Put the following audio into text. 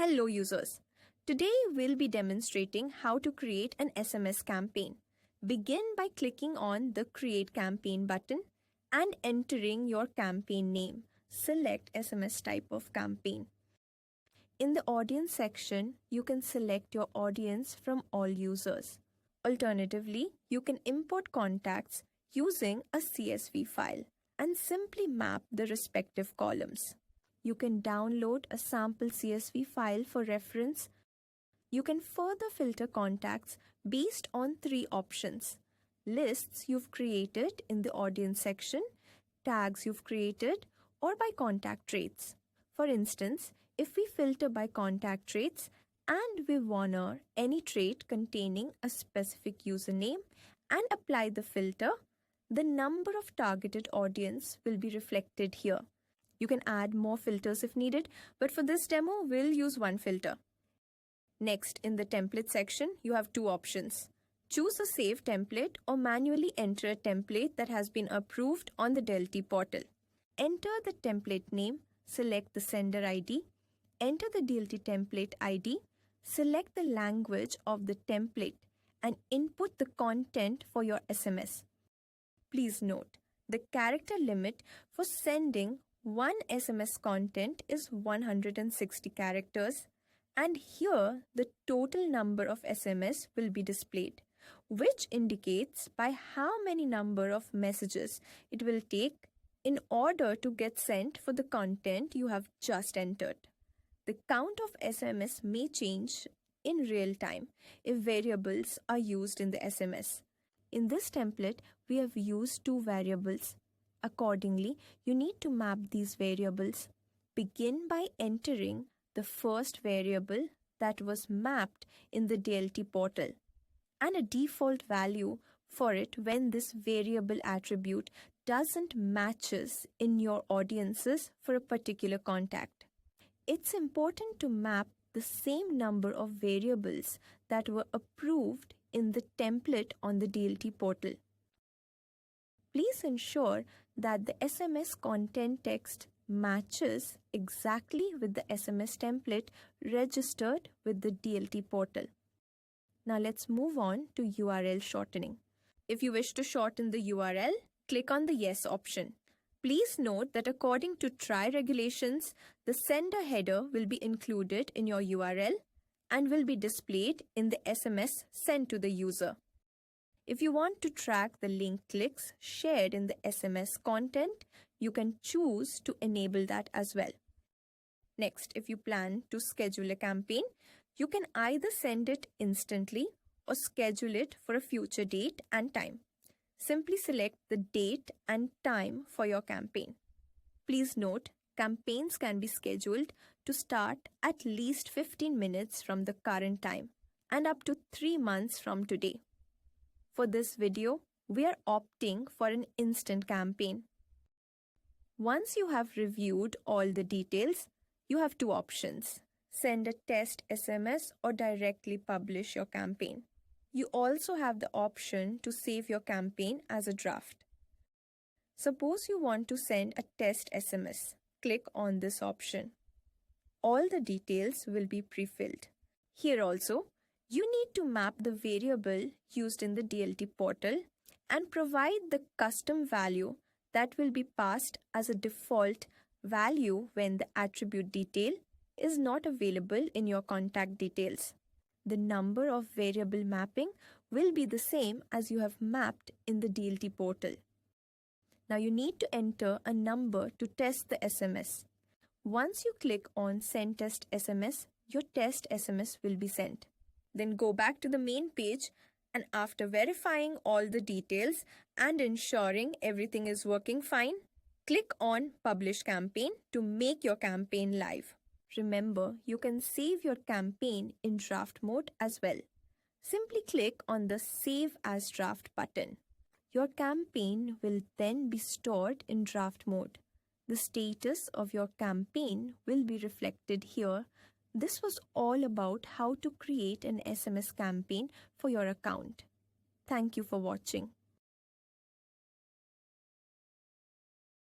Hello users. Today we'll be demonstrating how to create an SMS campaign. Begin by clicking on the Create Campaign button and entering your campaign name. Select SMS type of campaign. In the audience section, you can select your audience from all users. Alternatively, you can import contacts using a CSV file and simply map the respective columns. You can download a sample CSV file for reference. You can further filter contacts based on 3 options: lists you've created in the audience section, tags you've created, or by contact traits. For instance, if we filter by contact traits and we honor any trait containing a specific username and apply the filter, the number of targeted audience will be reflected here. You can add more filters if needed, but for this demo, we'll use one filter. Next, in the template section, you have 2 options. Choose a saved template or manually enter a template that has been approved on the Delty portal. Enter the template name, select the sender ID, enter the Delty template ID, select the language of the template, and input the content for your SMS. Please note, the character limit for sending one SMS content is 160 characters, and here the total number of SMS will be displayed, which indicates by how many number of messages it will take in order to get sent for the content you have just entered. The count of SMS may change in real time if variables are used in the SMS. In this template, we have used 2 variables. Accordingly, you need to map these variables. Begin by entering the first variable that was mapped in the Delty portal and a default value for it when this variable attribute doesn't matches in your audiences for a particular contact. It's important to map the same number of variables that were approved in the template on the Delty portal. Please ensure that the SMS content text matches exactly with the SMS template registered with the Delty portal. Now let's move on to URL shortening. If you wish to shorten the URL, click on the Yes option. Please note that according to TRI regulations, the sender header will be included in your URL and will be displayed in the SMS sent to the user. If you want to track the link clicks shared in the SMS content, you can choose to enable that as well. Next, if you plan to schedule a campaign, you can either send it instantly or schedule it for a future date and time. Simply select the date and time for your campaign. Please note, campaigns can be scheduled to start at least 15 minutes from the current time and up to 3 months from today. For this video, we are opting for an instant campaign. Once you have reviewed all the details, you have 2 options: send a test SMS or directly publish your campaign. You also have the option to save your campaign as a draft. Suppose you want to send a test SMS. Click on this option. All the details will be pre-filled. Here also, you need to map the variable used in the Delty portal and provide the custom value that will be passed as a default value when the attribute detail is not available in your contact details. The number of variable mapping will be the same as you have mapped in the Delty portal. Now you need to enter a number to test the SMS. Once you click on Send Test SMS, your test SMS will be sent. Then go back to the main page, and after verifying all the details and ensuring everything is working fine, click on Publish Campaign to make your campaign live. Remember, you can save your campaign in draft mode as well. Simply click on the Save as Draft button. Your campaign will then be stored in draft mode. The status of your campaign will be reflected here. This was all about how to create an SMS campaign for your account. Thank you for watching.